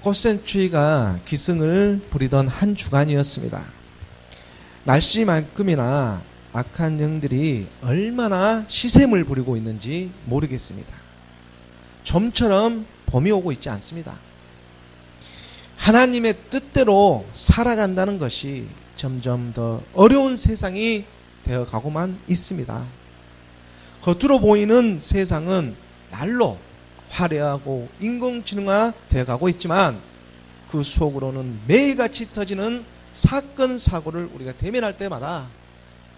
꽃샘추위가 기승을 부리던 한 주간이었습니다. 날씨만큼이나 악한 영들이 얼마나 시샘을 부리고 있는지 모르겠습니다. 좀처럼 봄이 오고 있지 않습니다. 하나님의 뜻대로 살아간다는 것이 점점 더 어려운 세상이 되어가고만 있습니다. 겉으로 보이는 세상은 날로 화려하고 인공지능화 되어가고 있지만 그 속으로는 매일같이 터지는 사건 사고를 우리가 대면할 때마다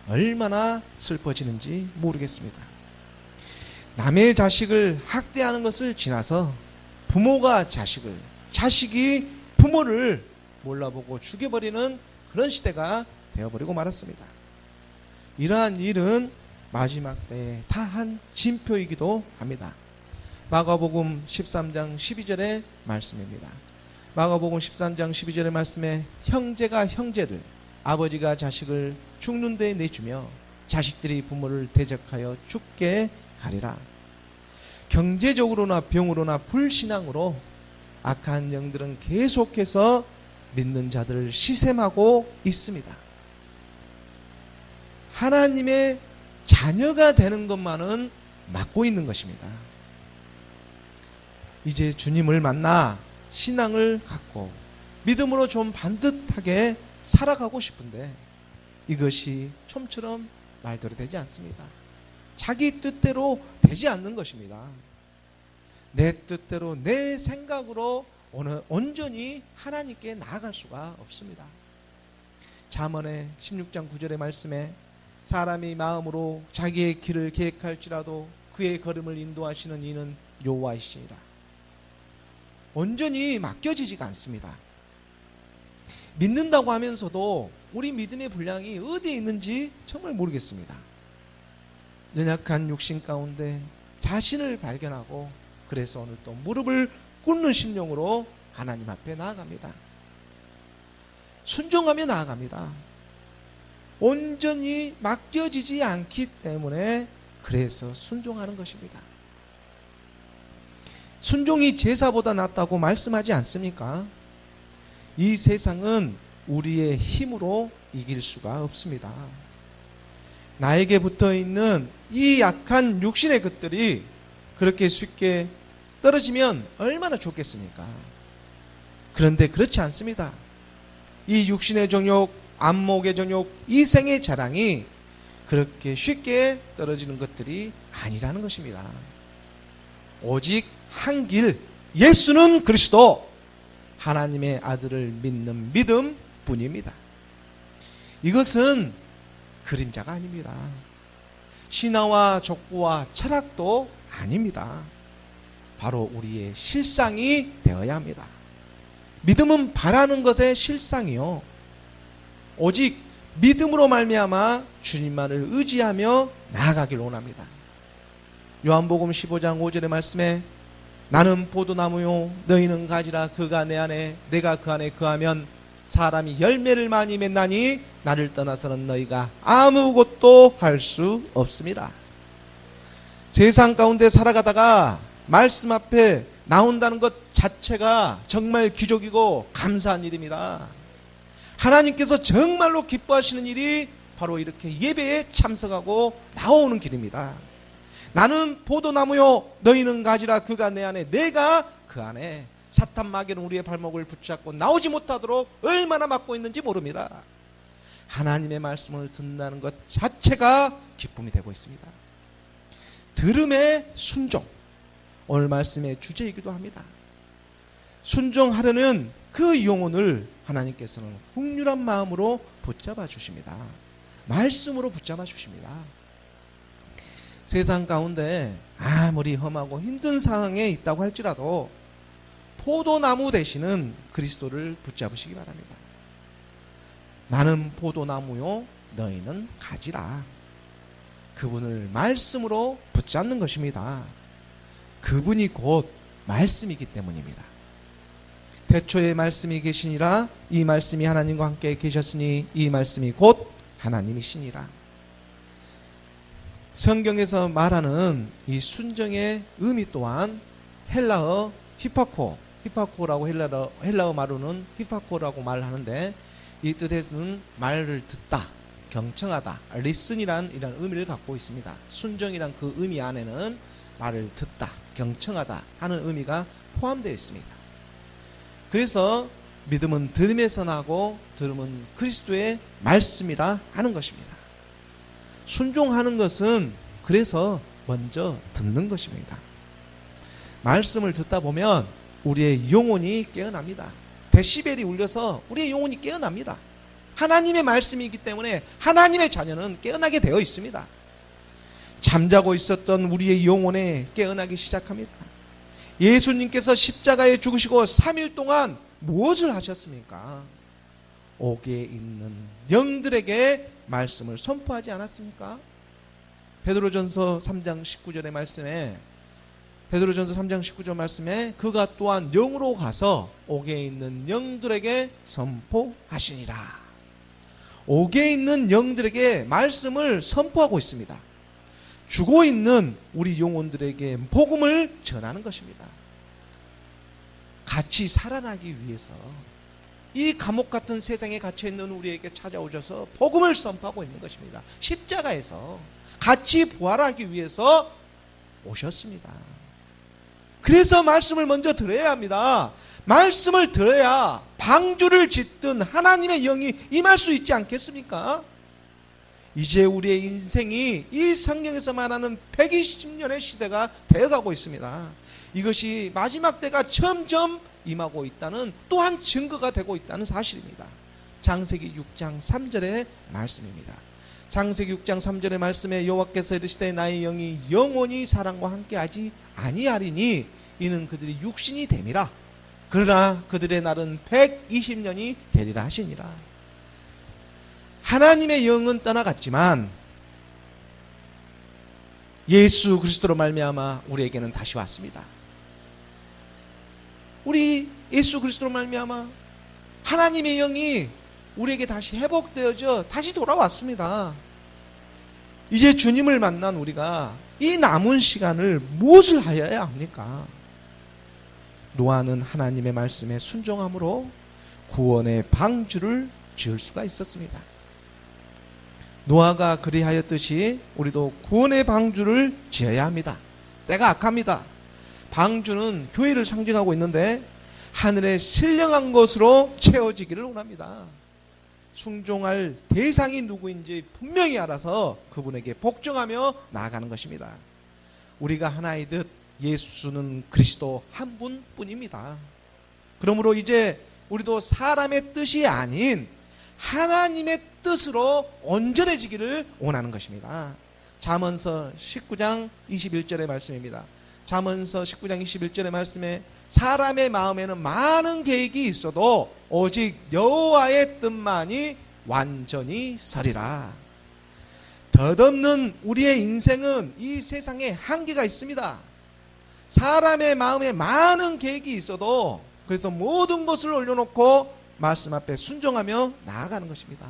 얼마나 슬퍼지는지 모르겠습니다. 남의 자식을 학대하는 것을 지나서 부모가 자식을, 자식이 부모를 몰라보고 죽여버리는 그런 시대가 되어버리고 말았습니다. 이러한 일은 마지막 때에 다한 징표이기도 합니다. 마가복음 13장 12절의 말씀입니다. 마가복음 13장 12절의 말씀에 형제가 형제를, 아버지가 자식을 죽는 데 내주며 자식들이 부모를 대적하여 죽게 하리라. 경제적으로나 병으로나 불신앙으로 악한 영들은 계속해서 믿는 자들을 시샘하고 있습니다. 하나님의 자녀가 되는 것만은 막고 있는 것입니다. 이제 주님을 만나 신앙을 갖고 믿음으로 좀 반듯하게 살아가고 싶은데 이것이 좀처럼 말대로 되지 않습니다. 자기 뜻대로 되지 않는 것입니다. 내 뜻대로 내 생각으로 온전히 하나님께 나아갈 수가 없습니다. 잠언의 16장 9절의 말씀에 사람이 마음으로 자기의 길을 계획할지라도 그의 걸음을 인도하시는 이는 여호와이시니라. 온전히 맡겨지지가 않습니다. 믿는다고 하면서도 우리 믿음의 분량이 어디에 있는지 정말 모르겠습니다. 연약한 육신 가운데 자신을 발견하고 그래서 오늘 또 무릎을 꿇는 심령으로 하나님 앞에 나아갑니다. 순종하며 나아갑니다. 온전히 맡겨지지 않기 때문에 그래서 순종하는 것입니다. 순종이 제사보다 낫다고 말씀하지 않습니까? 이 세상은 우리의 힘으로 이길 수가 없습니다. 나에게 붙어있는 이 약한 육신의 것들이 그렇게 쉽게 떨어지면 얼마나 좋겠습니까? 그런데 그렇지 않습니다. 이 육신의 정욕, 안목의 정욕, 이생의 자랑이 그렇게 쉽게 떨어지는 것들이 아니라는 것입니다. 오직 한 길, 예수는 그리스도, 하나님의 아들을 믿는 믿음 뿐입니다. 이것은 그림자가 아닙니다. 신화와 족보와 철학도 아닙니다. 바로 우리의 실상이 되어야 합니다. 믿음은 바라는 것의 실상이요, 오직 믿음으로 말미암아 주님만을 의지하며 나아가길 원합니다. 요한복음 15장 5절의 말씀에 나는 포도나무요 너희는 가지라. 그가 내 안에 내가 그 안에 거하면 사람이 열매를 많이 맺나니 나를 떠나서는 너희가 아무것도 할 수 없습니다. 세상 가운데 살아가다가 말씀 앞에 나온다는 것 자체가 정말 기적이고 감사한 일입니다. 하나님께서 정말로 기뻐하시는 일이 바로 이렇게 예배에 참석하고 나오는 길입니다. 나는 포도나무요 너희는 가지라. 그가 내 안에 내가 그 안에. 사탄 마귀는 우리의 발목을 붙잡고 나오지 못하도록 얼마나 막고 있는지 모릅니다. 하나님의 말씀을 듣는다는 것 자체가 기쁨이 되고 있습니다. 들음의 순종, 오늘 말씀의 주제이기도 합니다. 순종하려는 그 영혼을 하나님께서는 국률한 마음으로 붙잡아 주십니다. 말씀으로 붙잡아 주십니다. 세상 가운데 아무리 험하고 힘든 상황에 있다고 할지라도 포도나무 되시는 그리스도를 붙잡으시기 바랍니다. 나는 포도나무요 너희는 가지라. 그분을 말씀으로 붙잡는 것입니다. 그분이 곧 말씀이기 때문입니다. 태초에 말씀이 계시니라. 이 말씀이 하나님과 함께 계셨으니 이 말씀이 곧 하나님이시니라. 성경에서 말하는 이 순종의 의미 또한 헬라어 히퍼코, 히파코라고 헬라어 말로는 히파코라고 말하는데 이 뜻에서는 말을 듣다, 경청하다, 리슨이란 이런 의미를 갖고 있습니다. 순종이란 그 의미 안에는 말을 듣다, 경청하다 하는 의미가 포함되어 있습니다. 그래서 믿음은 들음에서 나고 들음은 그리스도의 말씀이라 하는 것입니다. 순종하는 것은 그래서 먼저 듣는 것입니다. 말씀을 듣다 보면 우리의 영혼이 깨어납니다. 데시벨이 울려서 우리의 영혼이 깨어납니다. 하나님의 말씀이기 때문에 하나님의 자녀는 깨어나게 되어 있습니다. 잠자고 있었던 우리의 영혼에 깨어나기 시작합니다. 예수님께서 십자가에 죽으시고 3일 동안 무엇을 하셨습니까? 옥에 있는 영들에게 말씀을 선포하지 않았습니까? 베드로전서 3장 19절의 말씀에 베드로전서 3장 19절 말씀에 그가 또한 영으로 가서 옥에 있는 영들에게 선포하시니라. 옥에 있는 영들에게 말씀을 선포하고 있습니다. 죽어 있는 우리 영혼들에게 복음을 전하는 것입니다. 같이 살아나기 위해서 이 감옥 같은 세상에 갇혀 있는 우리에게 찾아오셔서 복음을 선포하고 있는 것입니다. 십자가에서 같이 부활하기 위해서 오셨습니다. 그래서 말씀을 먼저 들어야 합니다. 말씀을 들어야 방주를 짓든 하나님의 영이 임할 수 있지 않겠습니까? 이제 우리의 인생이 이 성경에서 말하는 120년의 시대가 되어가고 있습니다. 이것이 마지막 때가 점점 임하고 있다는 또한 증거가 되고 있다는 사실입니다. 창세기 6장 3절의 말씀입니다. 창세기 6장 3절의 말씀에 여호와께서 이르시되 나의 영이 영원히 사람과 함께하지 아니하리니 이는 그들이 육신이 됨이라. 그러나 그들의 날은 120년이 되리라 하시니라. 하나님의 영은 떠나갔지만 예수 그리스도로 말미암아 우리에게는 다시 왔습니다. 우리 예수 그리스도로 말미암아 하나님의 영이 우리에게 다시 회복되어져 다시 돌아왔습니다. 이제 주님을 만난 우리가 이 남은 시간을 무엇을 하여야 합니까? 노아는 하나님의 말씀에 순종함으로 구원의 방주를 지을 수가 있었습니다. 노아가 그리하였듯이 우리도 구원의 방주를 지어야 합니다. 때가 악합니다. 방주는 교회를 상징하고 있는데 하늘에 신령한 것으로 채워지기를 원합니다. 순종할 대상이 누구인지 분명히 알아서 그분에게 복종하며 나아가는 것입니다. 우리가 하나이듯 예수는 그리스도 한 분뿐입니다. 그러므로 이제 우리도 사람의 뜻이 아닌 하나님의 뜻으로 온전해지기를 원하는 것입니다. 잠언서 19장 21절의 말씀입니다. 잠언서 19장 21절의 말씀에 사람의 마음에는 많은 계획이 있어도 오직 여호와의 뜻만이 완전히 서리라. 덧없는 우리의 인생은 이 세상에 한계가 있습니다. 사람의 마음에 많은 계획이 있어도 그래서 모든 것을 올려놓고 말씀 앞에 순종하며 나아가는 것입니다.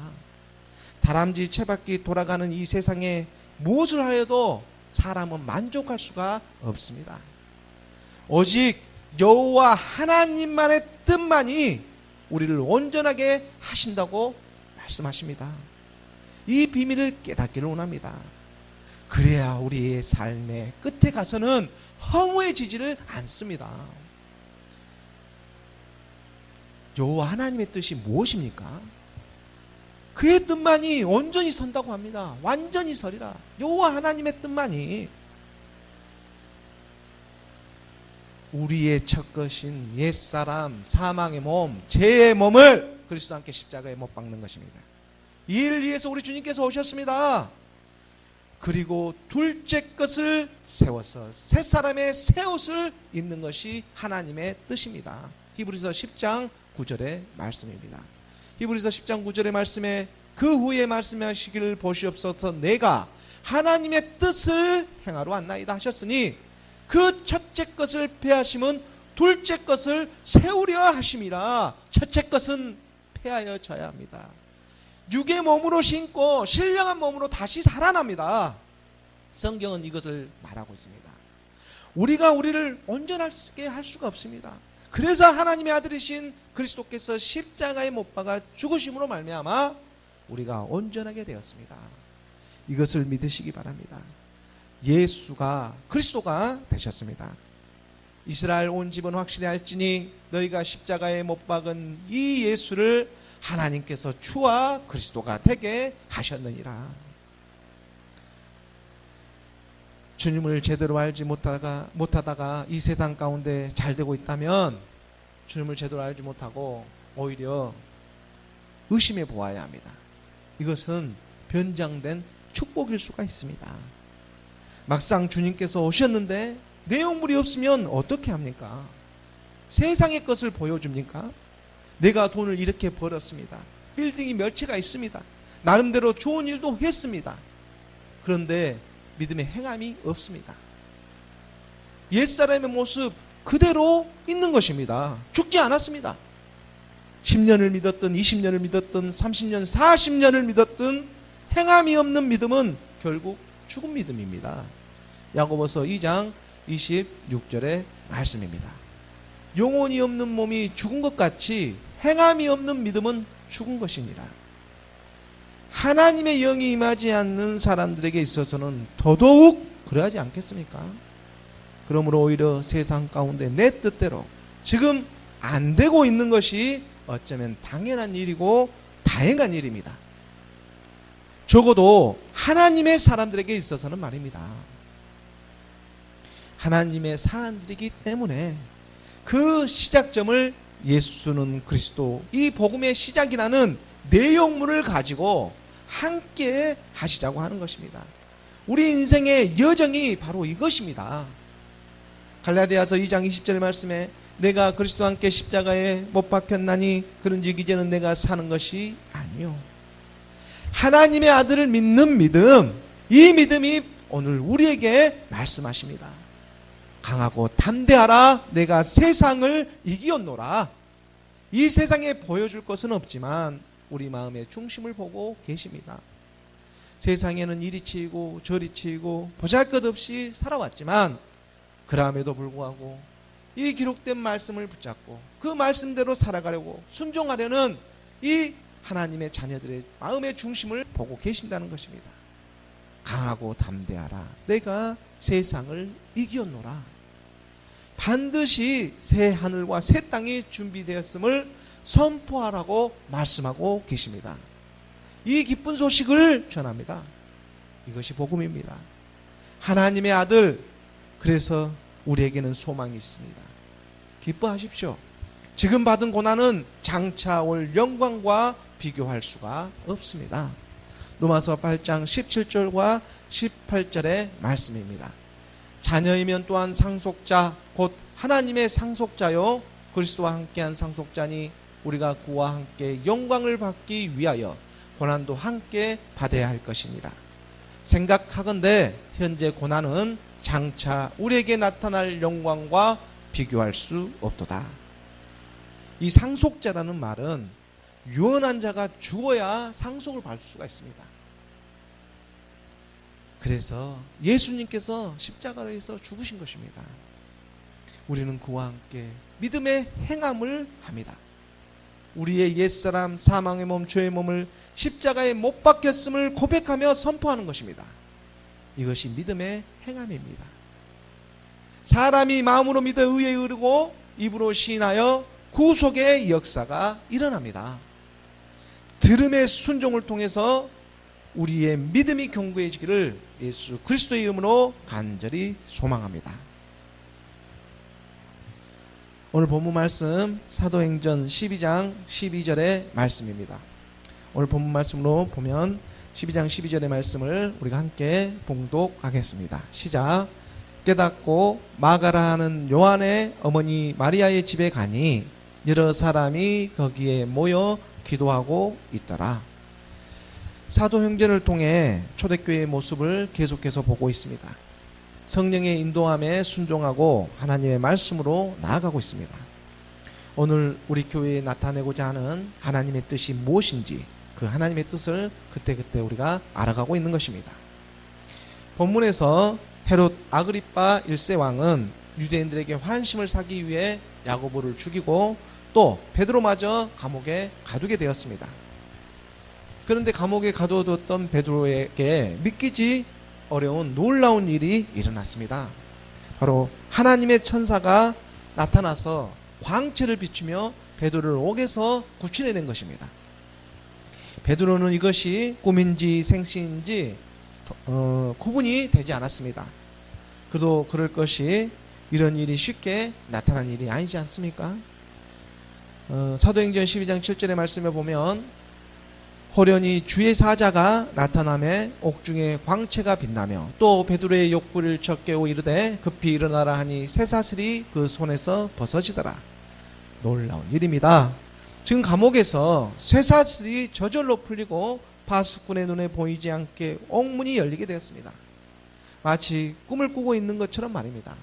다람쥐 채바퀴 돌아가는 이 세상에 무엇을 하여도 사람은 만족할 수가 없습니다. 오직 여호와 하나님만의 뜻만이 우리를 온전하게 하신다고 말씀하십니다. 이 비밀을 깨닫기를 원합니다. 그래야 우리의 삶의 끝에 가서는 허무해지지를 않습니다. 여호와 하나님의 뜻이 무엇입니까? 그의 뜻만이 온전히 선다고 합니다. 완전히 서리라. 여호와 하나님의 뜻만이 우리의 첫 것인 옛사람, 사망의 몸, 죄의 몸을 그리스도와 함께 십자가에 못 박는 것입니다. 이 일을 위해서 우리 주님께서 오셨습니다. 그리고 둘째 것을 세워서 새 사람의 새 옷을 입는 것이 하나님의 뜻입니다. 히브리서 10장 9절의 말씀입니다. 히브리서 10장 9절의 말씀에 그 후에 말씀하시기를 보시옵소서 내가 하나님의 뜻을 행하러 왔나이다 하셨으니 그 첫째 것을 폐하심은 둘째 것을 세우려 하심이라. 첫째 것은 폐하여져야 합니다. 육의 몸으로 신고 신령한 몸으로 다시 살아납니다. 성경은 이것을 말하고 있습니다. 우리가 우리를 온전하게 할 수가 없습니다. 그래서 하나님의 아들이신 그리스도께서 십자가에 못 박아 죽으심으로 말미암아 우리가 온전하게 되었습니다. 이것을 믿으시기 바랍니다. 예수가 그리스도가 되셨습니다. 이스라엘 온 집은 확실히 알지니 너희가 십자가에 못 박은 이 예수를 하나님께서 주와 그리스도가 되게 하셨느니라. 주님을 제대로 알지 못하다가 이 세상 가운데 잘 되고 있다면 주님을 제대로 알지 못하고 오히려 의심해 보아야 합니다. 이것은 변장된 축복일 수가 있습니다. 막상 주님께서 오셨는데 내용물이 없으면 어떻게 합니까? 세상의 것을 보여줍니까? 내가 돈을 이렇게 벌었습니다. 빌딩이 몇 채가 있습니다. 나름대로 좋은 일도 했습니다. 그런데 믿음의 행함이 없습니다. 옛사람의 모습 그대로 있는 것입니다. 죽지 않았습니다. 10년을 믿었든 20년을 믿었든 30년, 40년을 믿었든 행함이 없는 믿음은 결국 죽은 믿음입니다. 야고보서 2장 26절의 말씀입니다. 영혼이 없는 몸이 죽은 것 같이 행함이 없는 믿음은 죽은 것이니라. 하나님의 영이 임하지 않는 사람들에게 있어서는 더더욱 그러하지 않겠습니까? 그러므로 오히려 세상 가운데 내 뜻대로 지금 안 되고 있는 것이 어쩌면 당연한 일이고 다행한 일입니다. 적어도 하나님의 사람들에게 있어서는 말입니다. 하나님의 사람들이기 때문에 그 시작점을 예수는 그리스도, 이 복음의 시작이라는 내용물을 가지고 함께 하시자고 하는 것입니다. 우리 인생의 여정이 바로 이것입니다. 갈라디아서 2장 20절의 말씀에 내가 그리스도와 함께 십자가에 못 박혔나니 그런즉 이제는 내가 사는 것이 아니요 하나님의 아들을 믿는 믿음, 이 믿음이 오늘 우리에게 말씀하십니다. 강하고 담대하라. 내가 세상을 이기었노라. 이 세상에 보여줄 것은 없지만 우리 마음의 중심을 보고 계십니다. 세상에는 이리 치이고 저리 치이고 보잘것없이 살아왔지만 그럼에도 불구하고 이 기록된 말씀을 붙잡고 그 말씀대로 살아가려고 순종하려는 이 하나님의 자녀들의 마음의 중심을 보고 계신다는 것입니다. 강하고 담대하라. 내가 세상을 이기었노라. 반드시 새 하늘과 새 땅이 준비되었음을 선포하라고 말씀하고 계십니다. 이 기쁜 소식을 전합니다. 이것이 복음입니다. 하나님의 아들, 그래서 우리에게는 소망이 있습니다. 기뻐하십시오. 지금 받은 고난은 장차 올 영광과 비교할 수가 없습니다. 로마서 8장 17절과 18절의 말씀입니다. 자녀이면 또한 상속자, 곧 하나님의 상속자요 그리스도와 함께한 상속자니 우리가 그와 함께 영광을 받기 위하여 고난도 함께 받아야 할 것이니라. 생각하건대 현재 고난은 장차 우리에게 나타날 영광과 비교할 수 없도다. 이 상속자라는 말은 유언한 자가 죽어야 상속을 받을 수가 있습니다. 그래서 예수님께서 십자가에서 죽으신 것입니다. 우리는 그와 함께 믿음의 행함을 합니다. 우리의 옛사람 사망의 몸 죄의 몸을 십자가에 못 박혔음을 고백하며 선포하는 것입니다. 이것이 믿음의 행함입니다. 사람이 마음으로 믿어 의에 이르고 입으로 시인하여 구속의 역사가 일어납니다. 들음의 순종을 통해서 우리의 믿음이 견고해지기를 예수 그리스도의 이름으로 간절히 소망합니다. 오늘 본문 말씀 사도행전 12장 12절의 말씀입니다. 오늘 본문 말씀으로 보면 12장 12절의 말씀을 우리가 함께 봉독하겠습니다. 시작. 깨닫고 마가라 하는 요한의 어머니 마리아의 집에 가니 여러 사람이 거기에 모여 기도하고 있더라. 사도행전을 통해 초대교회의 모습을 계속해서 보고 있습니다. 성령의 인도함에 순종하고 하나님의 말씀으로 나아가고 있습니다. 오늘 우리 교회에 나타내고자 하는 하나님의 뜻이 무엇인지 그 하나님의 뜻을 그때그때 우리가 알아가고 있는 것입니다. 본문에서 헤롯 아그리파 1세 왕은 유대인들에게 환심을 사기 위해 야고보를 죽이고 또 베드로마저 감옥에 가두게 되었습니다. 그런데 감옥에 가둬뒀던 베드로에게 믿기지 어려운 놀라운 일이 일어났습니다. 바로 하나님의 천사가 나타나서 광채를 비추며 베드로를 옥에서 구출해낸 것입니다. 베드로는 이것이 꿈인지 생시인지 구분이 되지 않았습니다. 그도 그럴 것이 이런 일이 쉽게 나타난 일이 아니지 않습니까? 사도행전 12장 7절의 말씀에 보면 호련히 주의 사자가 나타나매 옥중에 광채가 빛나며 또 베드로의 욕구를 젖깨고 이르되 급히 일어나라 하니 쇠사슬이 그 손에서 벗어지더라. 놀라운 일입니다. 지금 감옥에서 쇠사슬이 저절로 풀리고 파수꾼의 눈에 보이지 않게 옥문이 열리게 되었습니다. 마치 꿈을 꾸고 있는 것처럼 말입니다.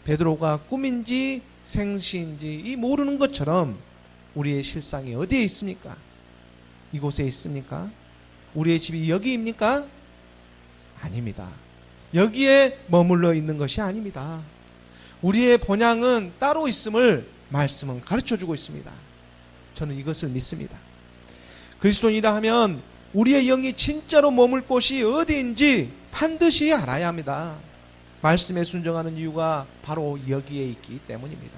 베드로가 꿈인지 생시인지 모르는 것처럼 우리의 실상이 어디에 있습니까? 이곳에 있습니까? 우리의 집이 여기입니까? 아닙니다. 여기에 머물러 있는 것이 아닙니다. 우리의 본향은 따로 있음을 말씀은 가르쳐주고 있습니다. 저는 이것을 믿습니다. 그리스도인이라 하면 우리의 영이 진짜로 머물 곳이 어디인지 반드시 알아야 합니다. 말씀에 순종하는 이유가 바로 여기에 있기 때문입니다.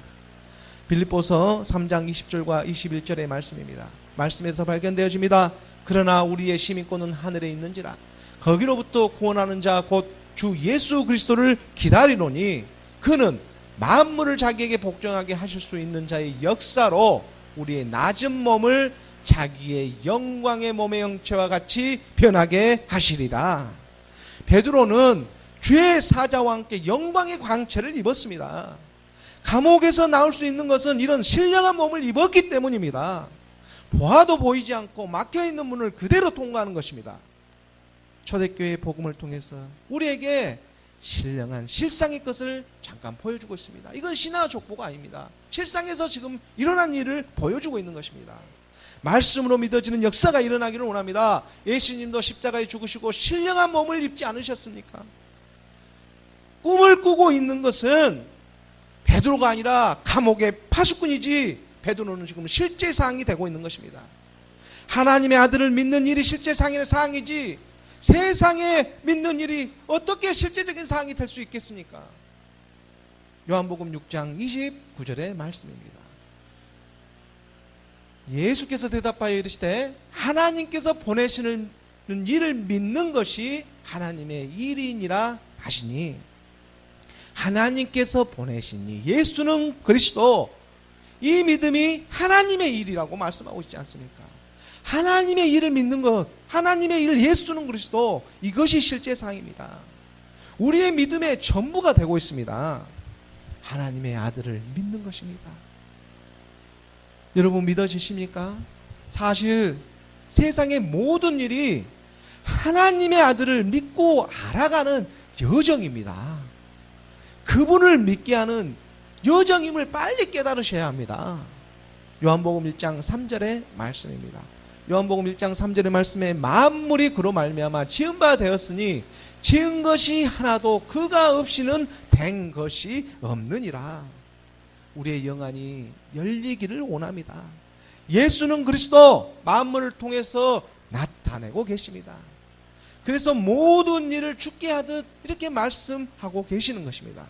빌립보서 3장 20절과 21절의 말씀입니다. 말씀에서 발견되어집니다. 그러나 우리의 시민권은 하늘에 있는지라 거기로부터 구원하는 자 곧 주 예수 그리스도를 기다리노니 그는 만물을 자기에게 복종하게 하실 수 있는 자의 역사로 우리의 낮은 몸을 자기의 영광의 몸의 형체와 같이 변하게 하시리라. 베드로는 주의 사자와 함께 영광의 광채를 입었습니다. 감옥에서 나올 수 있는 것은 이런 신령한 몸을 입었기 때문입니다. 보아도 보이지 않고 막혀있는 문을 그대로 통과하는 것입니다. 초대교회의 복음을 통해서 우리에게 신령한 실상의 것을 잠깐 보여주고 있습니다. 이건 신화 족보가 아닙니다. 실상에서 지금 일어난 일을 보여주고 있는 것입니다. 말씀으로 믿어지는 역사가 일어나기를 원합니다. 예수님도 십자가에 죽으시고 신령한 몸을 입지 않으셨습니까? 꿈을 꾸고 있는 것은 베드로가 아니라 감옥의 파수꾼이지 베드로는 지금 실제 사항이 되고 있는 것입니다. 하나님의 아들을 믿는 일이 실제 사항이지 세상에 믿는 일이 어떻게 실제적인 사항이 될 수 있겠습니까? 요한복음 6장 29절의 말씀입니다. 예수께서 대답하여 이르시되 하나님께서 보내시는 일을 믿는 것이 하나님의 일이니라 하시니 하나님께서 보내시니 예수는 그리스도 이 믿음이 하나님의 일이라고 말씀하고 있지 않습니까? 하나님의 일을 믿는 것, 하나님의 일 예수는 그리스도 이것이 실제 사항입니다. 우리의 믿음의 전부가 되고 있습니다. 하나님의 아들을 믿는 것입니다. 여러분 믿어지십니까? 사실 세상의 모든 일이 하나님의 아들을 믿고 알아가는 여정입니다. 그분을 믿게 하는 여정임을 빨리 깨달으셔야 합니다. 요한복음 1장 3절의 말씀입니다. 요한복음 1장 3절의 말씀에 만물이 그로 말미암아 지은 바 되었으니 지은 것이 하나도 그가 없이는 된 것이 없느니라. 우리의 영안이 열리기를 원합니다. 예수는 그리스도 만물을 통해서 나타내고 계십니다. 그래서 모든 일을 죽게 하듯 이렇게 말씀하고 계시는 것입니다.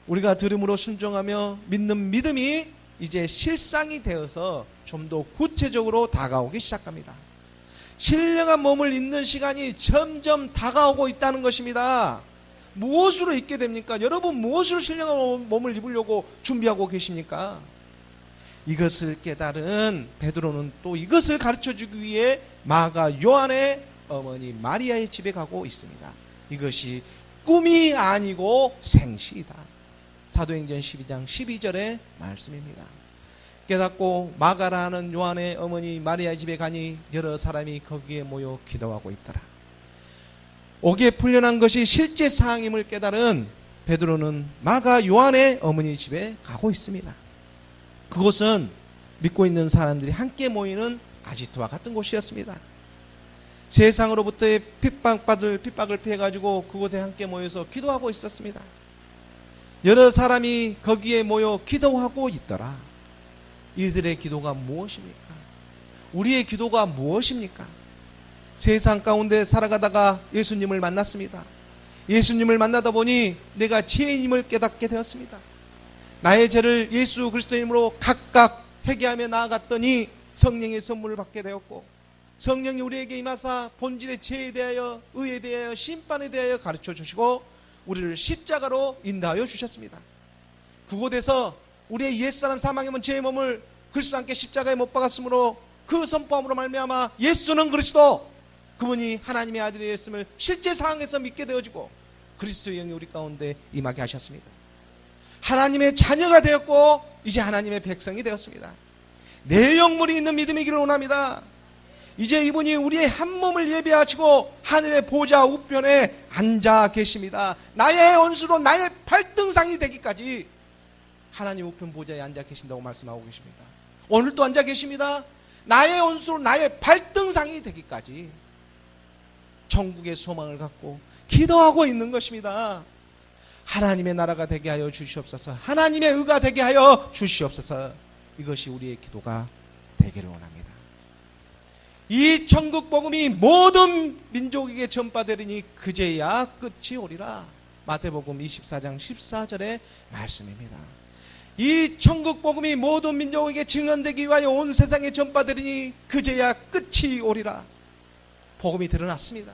우리가 들음으로 순종하며 믿는 믿음이 이제 실상이 되어서 좀 더 구체적으로 다가오기 시작합니다. 신령한 몸을 입는 시간이 점점 다가오고 있다는 것입니다. 무엇으로 입게 됩니까? 여러분 무엇으로 신령한 몸을 입으려고 준비하고 계십니까? 이것을 깨달은 베드로는 또 이것을 가르쳐주기 위해 마가 요한의 어머니 마리아의 집에 가고 있습니다. 이것이 꿈이 아니고 생시이다. 사도행전 12장 12절의 말씀입니다. 깨닫고 마가라는 요한의 어머니 마리아의 집에 가니 여러 사람이 거기에 모여 기도하고 있더라. 옥에 풀려난 것이 실제 사항임을 깨달은 베드로는 마가 요한의 어머니 집에 가고 있습니다. 그곳은 믿고 있는 사람들이 함께 모이는 아지트와 같은 곳이었습니다. 세상으로부터의 핍박을 피해가지고 그곳에 함께 모여서 기도하고 있었습니다. 여러 사람이 거기에 모여 기도하고 있더라. 이들의 기도가 무엇입니까? 우리의 기도가 무엇입니까? 세상 가운데 살아가다가 예수님을 만났습니다. 예수님을 만나다 보니 내가 죄인임을 깨닫게 되었습니다. 나의 죄를 예수 그리스도의 이름으로 각각 회개하며 나아갔더니 성령의 선물을 받게 되었고, 성령이 우리에게 임하사 본질의 죄에 대하여, 의에 대하여, 심판에 대하여 가르쳐 주시고 우리를 십자가로 인도하여 주셨습니다. 그곳에서 우리의 옛사람 사망의 죄의 몸을 그리스도와 함께 십자가에 못 박았으므로 그 선포함으로 말미암아 예수는 그리스도, 그분이 하나님의 아들이었음을 실제 상황에서 믿게 되어지고 그리스도의 영이 우리 가운데 임하게 하셨습니다. 하나님의 자녀가 되었고 이제 하나님의 백성이 되었습니다. 내 영물이 있는 믿음이기를 원합니다. 이제 이분이 우리의 한 몸을 예비하시고 하늘의 보좌 우편에 앉아 계십니다. 나의 원수로 나의 발등상이 되기까지 하나님 우편 보좌에 앉아 계신다고 말씀하고 계십니다. 오늘도 앉아 계십니다. 나의 원수로 나의 발등상이 되기까지 천국의 소망을 갖고 기도하고 있는 것입니다. 하나님의 나라가 되게 하여 주시옵소서. 하나님의 의가 되게 하여 주시옵소서. 이것이 우리의 기도가 되기를 원합니다. 이 천국 복음이 모든 민족에게 전파되리니 그제야 끝이 오리라. 마태복음 24장 14절의 말씀입니다. 이 천국 복음이 모든 민족에게 증언되기 위하여 온 세상에 전파되리니 그제야 끝이 오리라. 복음이 드러났습니다.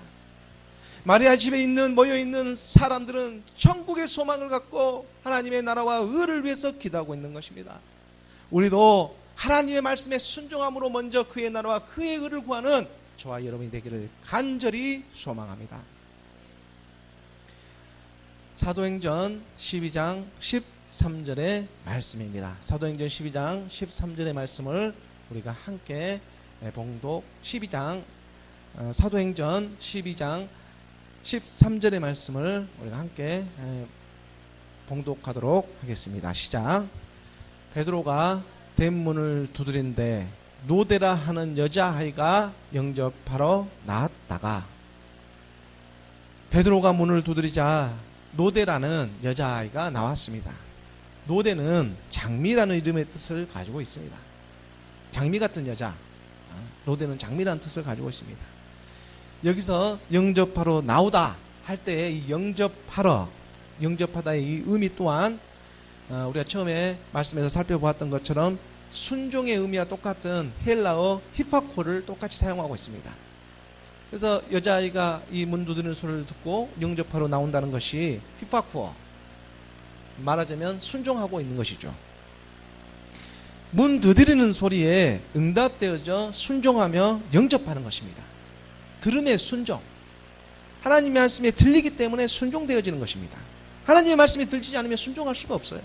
마리아 집에 모여있는 사람들은 천국의 소망을 갖고 하나님의 나라와 의를 위해서 기도하고 있는 것입니다. 우리도 하나님의 말씀에 순종함으로 먼저 그의 나라와 그의 의를 구하는 저와 여러분이 되기를 간절히 소망합니다. 사도행전 12장 13절의 말씀입니다. 사도행전 12장 13절의 말씀을 우리가 함께 봉독, 사도행전 12장 13절의 말씀을 우리가 함께 봉독하도록 하겠습니다. 시작. 베드로가 대문을 두드린데 노대라 하는 여자아이가 영접하러 나왔다가, 베드로가 문을 두드리자 노대라는 여자아이가 나왔습니다. 노대는 장미라는 이름의 뜻을 가지고 있습니다. 장미 같은 여자, 노대는 장미라는 뜻을 가지고 있습니다. 여기서 영접하러 나오다 할 때 이 영접하다의 이 의미 또한 우리가 처음에 말씀에서 살펴보았던 것처럼 순종의 의미와 똑같은 헬라어 히파코를 똑같이 사용하고 있습니다. 그래서 여자아이가 이 문 두드리는 소리를 듣고 영접하러 나온다는 것이 히파쿠어, 말하자면 순종하고 있는 것이죠. 문 두드리는 소리에 응답되어져 순종하며 영접하는 것입니다. 들음의 순종, 하나님의 말씀이 들리기 때문에 순종되어지는 것입니다. 하나님의 말씀이 들리지 않으면 순종할 수가 없어요.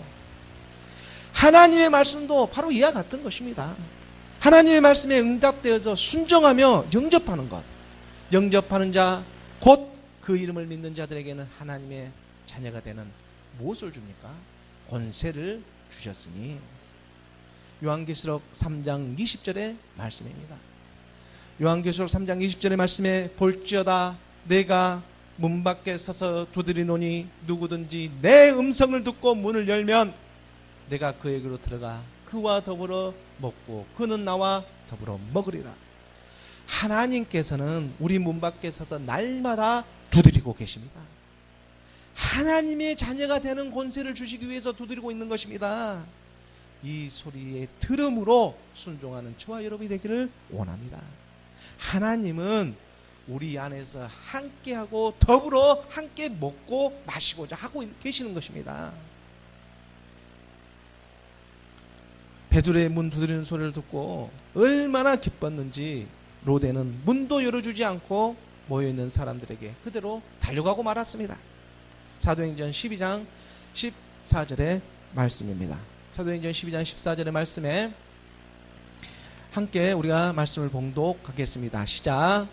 하나님의 말씀도 바로 이와 같은 것입니다. 하나님의 말씀에 응답되어서 순종하며 영접하는 것, 영접하는 자, 곧 그 이름을 믿는 자들에게는 하나님의 자녀가 되는 무엇을 줍니까? 권세를 주셨으니. 요한계시록 3장 20절의 말씀입니다. 요한계시록 3장 20절의 말씀에 볼지어다 내가 문 밖에 서서 두드리노니 누구든지 내 음성을 듣고 문을 열면 내가 그에게로 들어가 그와 더불어 먹고 그는 나와 더불어 먹으리라. 하나님께서는 우리 문 밖에 서서 날마다 두드리고 계십니다. 하나님의 자녀가 되는 권세를 주시기 위해서 두드리고 있는 것입니다. 이 소리에 들음으로 순종하는 저와 여러분이 되기를 원합니다. 하나님은 우리 안에서 함께하고 더불어 함께 먹고 마시고자 하고 계시는 것입니다. 베드로의 문 두드리는 소리를 듣고 얼마나 기뻤는지 로데는 문도 열어주지 않고 모여있는 사람들에게 그대로 달려가고 말았습니다. 사도행전 12장 14절의 말씀입니다. 사도행전 12장 14절의 말씀에 함께 우리가 말씀을 봉독하겠습니다. 시작.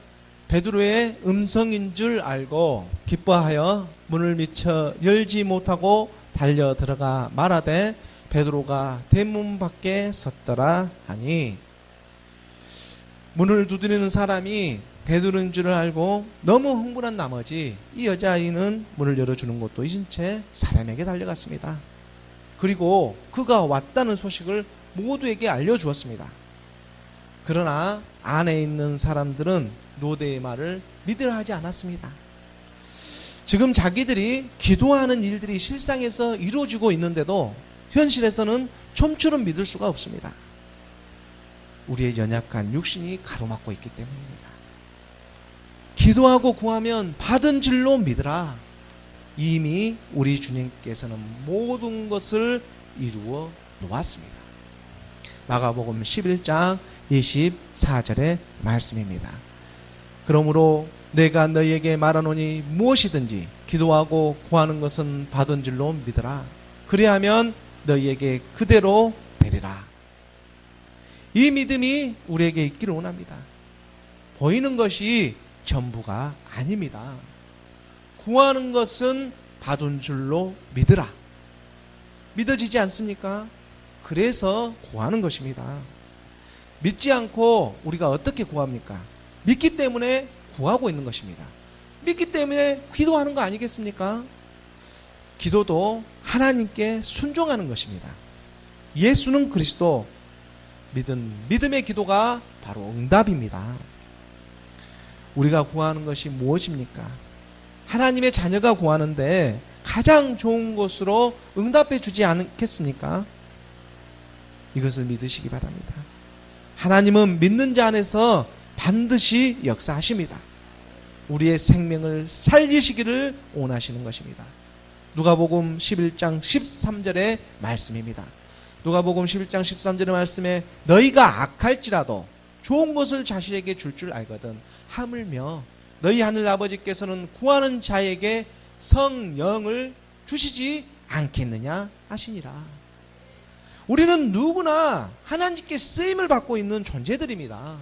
베드로의 음성인 줄 알고 기뻐하여 문을 미처 열지 못하고 달려 들어가 말하되 베드로가 대문 밖에 섰더라 하니, 문을 두드리는 사람이 베드로인 줄을 알고 너무 흥분한 나머지 이 여자아이는 문을 열어주는 것도 잊은 채 사람에게 달려갔습니다. 그리고 그가 왔다는 소식을 모두에게 알려주었습니다. 그러나 안에 있는 사람들은 노대의 말을 믿으려 하지 않았습니다. 지금 자기들이 기도하는 일들이 실상에서 이루어지고 있는데도 현실에서는 좀처럼 믿을 수가 없습니다. 우리의 연약한 육신이 가로막고 있기 때문입니다. 기도하고 구하면 받은 줄로 믿으라. 이미 우리 주님께서는 모든 것을 이루어 놓았습니다. 마가복음 11장 24절의 말씀입니다. 그러므로 내가 너희에게 말하노니 무엇이든지 기도하고 구하는 것은 받은 줄로 믿으라. 그리하면 너희에게 그대로 되리라. 이 믿음이 우리에게 있기를 원합니다. 보이는 것이 전부가 아닙니다. 구하는 것은 받은 줄로 믿으라. 믿어지지 않습니까? 그래서 구하는 것입니다. 믿지 않고 우리가 어떻게 구합니까? 믿기 때문에 구하고 있는 것입니다. 믿기 때문에 기도하는 거 아니겠습니까? 기도도 하나님께 순종하는 것입니다. 예수는 그리스도, 믿음의 기도가 바로 응답입니다. 우리가 구하는 것이 무엇입니까? 하나님의 자녀가 구하는데 가장 좋은 것으로 응답해 주지 않겠습니까? 이것을 믿으시기 바랍니다. 하나님은 믿는 자 안에서 반드시 역사하십니다. 우리의 생명을 살리시기를 원하시는 것입니다. 누가복음 11장 13절의 말씀입니다. 누가복음 11장 13절의 말씀에 너희가 악할지라도 좋은 것을 자식에게 줄 줄 알거든 하물며 너희 하늘 아버지께서는 구하는 자에게 성령을 주시지 않겠느냐 하시니라. 우리는 누구나 하나님께 쓰임을 받고 있는 존재들입니다.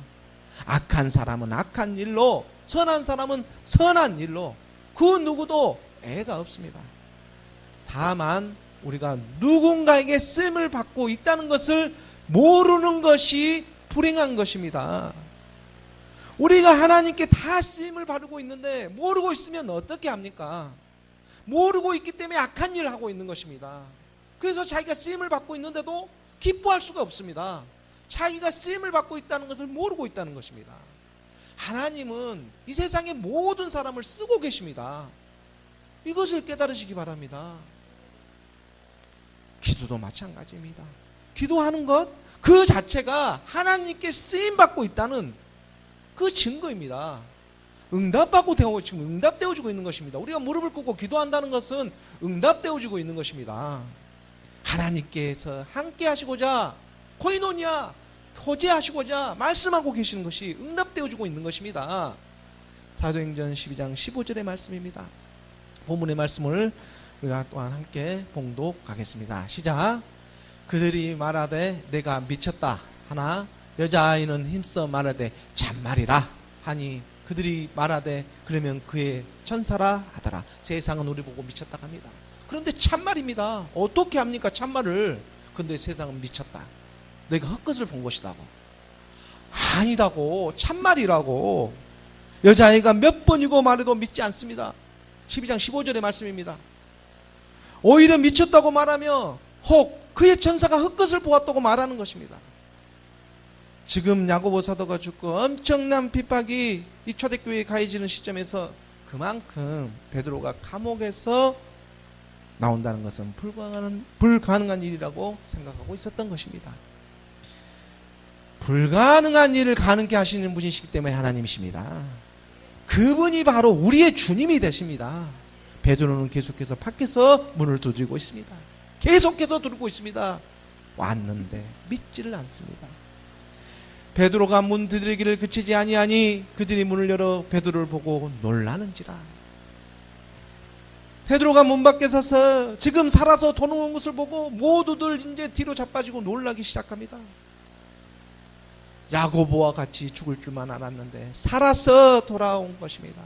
악한 사람은 악한 일로, 선한 사람은 선한 일로, 그 누구도 애가 없습니다. 다만 우리가 누군가에게 쓰임을 받고 있다는 것을 모르는 것이 불행한 것입니다. 우리가 하나님께 다 쓰임을 받고 있는데 모르고 있으면 어떻게 합니까? 모르고 있기 때문에 악한 일을 하고 있는 것입니다. 그래서 자기가 쓰임을 받고 있는데도 기뻐할 수가 없습니다. 자기가 쓰임을 받고 있다는 것을 모르고 있다는 것입니다. 하나님은 이 세상의 모든 사람을 쓰고 계십니다. 이것을 깨달으시기 바랍니다. 기도도 마찬가지입니다. 기도하는 것 그 자체가 하나님께 쓰임받고 있다는 그 증거입니다. 응답받고 지금 응답되어지고 있는 것입니다. 우리가 무릎을 꿇고 기도한다는 것은 응답되어지고 있는 것입니다. 하나님께서 함께 하시고자 코이노니아 교제하시고자 말씀하고 계시는 것이 응답되어지고 있는 것입니다. 사도행전 12장 15절의 말씀입니다. 본문의 말씀을 우리가 또한 함께 봉독하겠습니다. 시작. 그들이 말하되 내가 미쳤다 하나 여자아이는 힘써 말하되 참말이라 하니 그들이 말하되 그러면 그의 천사라 하더라. 세상은 우리 보고 미쳤다 합니다. 그런데 참말입니다. 어떻게 합니까 참말을. 근데 세상은 미쳤다. 내가 헛것을 본 것이다고. 아니다고. 참말이라고. 여자아이가 몇 번이고 말해도 믿지 않습니다. 12장 15절의 말씀입니다. 오히려 미쳤다고 말하며 혹 그의 천사가 헛것을 보았다고 말하는 것입니다. 지금 야고보 사도가 죽고 엄청난 핍박이 이 초대교회에 가해지는 시점에서 그만큼 베드로가 감옥에서 나온다는 것은 불가능한 일이라고 생각하고 있었던 것입니다. 불가능한 일을 가능케 하시는 분이시기 때문에 하나님이십니다. 그분이 바로 우리의 주님이 되십니다. 베드로는 계속해서 밖에서 문을 두드리고 있습니다. 계속해서 두드리고 있습니다. 왔는데 믿지를 않습니다. 베드로가 문 두드리기를 그치지 아니하니 그들이 문을 열어 베드로를 보고 놀라는지라. 베드로가 문 밖에 서서 지금 살아서 돌아온 것을 보고 모두들 이제 뒤로 자빠지고 놀라기 시작합니다. 야고보와 같이 죽을 줄만 알았는데 살아서 돌아온 것입니다.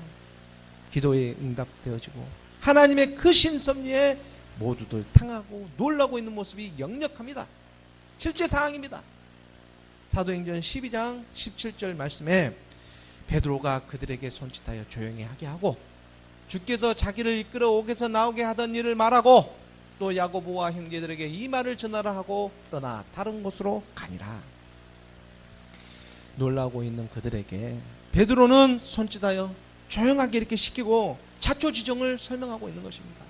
기도에 응답되어지고 하나님의 크신 섭리에 모두들 당하고 놀라고 있는 모습이 역력합니다. 실제 상황입니다. 사도행전 12장 17절 말씀에 베드로가 그들에게 손짓하여 조용히 하게 하고 주께서 자기를 이끌어 옥에서 나오게 하던 일을 말하고 또 야고보와 형제들에게 이 말을 전하라 하고 떠나 다른 곳으로 가니라. 놀라고 있는 그들에게 베드로는 손짓하여 조용하게 이렇게 시키고 자초지종을 설명하고 있는 것입니다.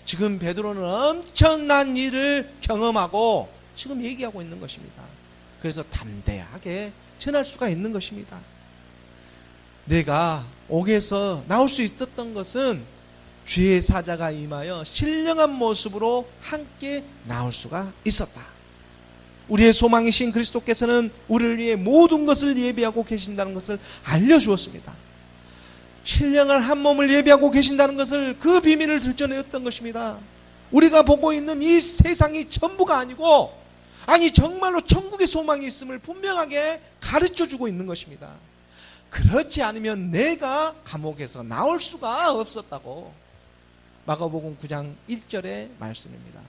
지금 베드로는 엄청난 일을 경험하고 지금 얘기하고 있는 것입니다. 그래서 담대하게 전할 수가 있는 것입니다. 내가 옥에서 나올 수 있었던 것은 주의 사자가 임하여 신령한 모습으로 함께 나올 수가 있었다. 우리의 소망이신 그리스도께서는 우리를 위해 모든 것을 예비하고 계신다는 것을 알려주었습니다. 신령한 한 몸을 예비하고 계신다는 것을 그 비밀을 들춰내었던 것입니다. 우리가 보고 있는 이 세상이 전부가 아니고 정말로 천국의 소망이 있음을 분명하게 가르쳐주고 있는 것입니다. 그렇지 않으면 내가 감옥에서 나올 수가 없었다고 마가복음 9장 1절의 말씀입니다.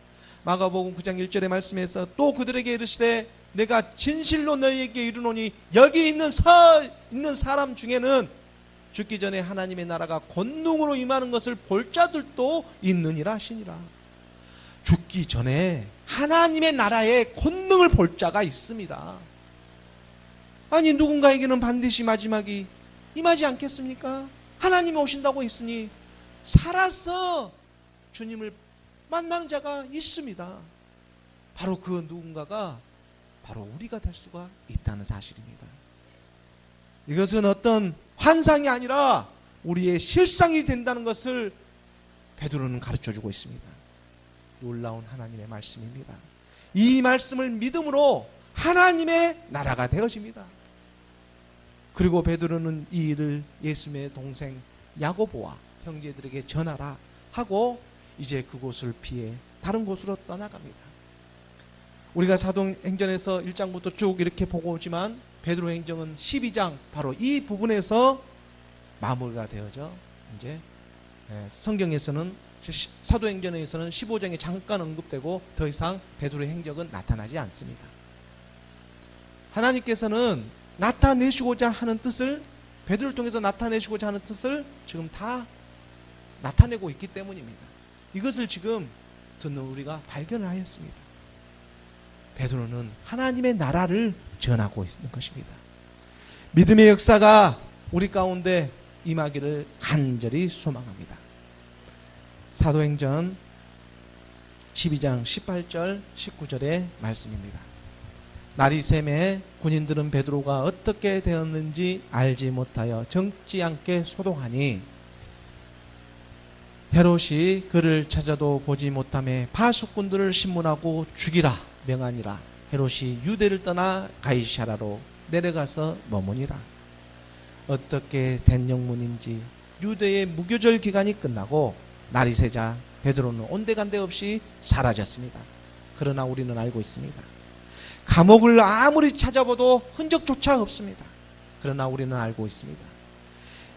마가복음 9장 1절의 말씀에서 또 그들에게 이르시되 내가 진실로 너희에게 이르노니 여기 있는 사람 중에는 죽기 전에 하나님의 나라가 권능으로 임하는 것을 볼 자들도 있느니라 하시니라. 죽기 전에 하나님의 나라의 권능을 볼 자가 있습니다. 아니 누군가에게는 반드시 마지막이 임하지 않겠습니까? 하나님이 오신다고 했으니 살아서 주님을 만나는 자가 있습니다. 바로 그 누군가가 바로 우리가 될 수가 있다는 사실입니다. 이것은 어떤 환상이 아니라 우리의 실상이 된다는 것을 베드로는 가르쳐주고 있습니다. 놀라운 하나님의 말씀입니다. 이 말씀을 믿음으로 하나님의 나라가 되어집니다. 그리고 베드로는 이 일을 예수님의 동생 야고보와 형제들에게 전하라 하고 이제 그곳을 피해 다른 곳으로 떠나갑니다. 우리가 사도행전에서 1장부터 쭉 이렇게 보고 오지만 베드로 행정은 12장 바로 이 부분에서 마무리가 되어져 이제 성경에서는 사도행전에서는 15장에 잠깐 언급되고 더 이상 베드로의 행적은 나타나지 않습니다. 하나님께서는 나타내시고자 하는 뜻을 베드로를 통해서 나타내시고자 하는 뜻을 지금 다 나타내고 있기 때문입니다. 이것을 지금 듣는 우리가 발견을 하였습니다. 베드로는 하나님의 나라를 전하고 있는 것입니다. 믿음의 역사가 우리 가운데 임하기를 간절히 소망합니다. 사도행전 12장 18절 19절의 말씀입니다. 날이 새매 군인들은 베드로가 어떻게 되었는지 알지 못하여 정지 않게 소동하니 헤롯이 그를 찾아도 보지 못하며 파수꾼들을 신문하고 죽이라 명하니라. 헤롯이 유대를 떠나 가이사라로 내려가서 머무니라. 어떻게 된 영문인지 유대의 무교절 기간이 끝나고 날이 새자 베드로는 온데간데 없이 사라졌습니다. 그러나 우리는 알고 있습니다. 감옥을 아무리 찾아봐도 흔적조차 없습니다. 그러나 우리는 알고 있습니다.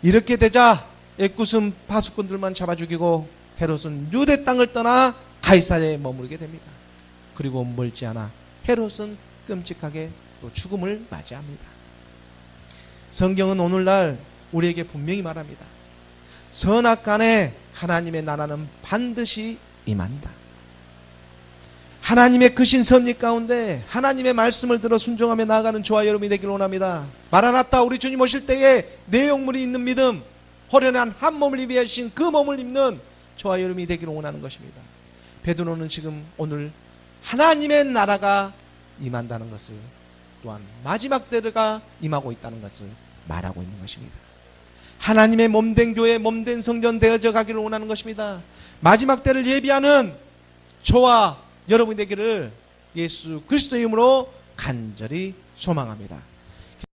이렇게 되자 애꿎은 파수꾼들만 잡아 죽이고 헤롯은 유대 땅을 떠나 가이사랴에 머무르게 됩니다. 그리고 멀지 않아 헤롯은 끔찍하게 또 죽음을 맞이합니다. 성경은 오늘날 우리에게 분명히 말합니다. 선악간에 하나님의 나라는 반드시 임한다. 하나님의 크신 섭리 가운데 하나님의 말씀을 들어 순종하며 나아가는 저와 여러분이 되기를 원합니다. 마라나타 우리 주님 오실 때에 내 영물이 있는 믿음, 호련한 한 몸을 입으신 그 몸을 입는 저와 여러분이 되기를 원하는 것입니다. 베드로는 지금 오늘 하나님의 나라가 임한다는 것을 또한 마지막 때가 임하고 있다는 것을 말하고 있는 것입니다. 하나님의 몸된 교회, 몸된 성전 되어져 가기를 원하는 것입니다. 마지막 때를 예비하는 저와 여러분이 되기를 예수 그리스도의 이름으로 간절히 소망합니다.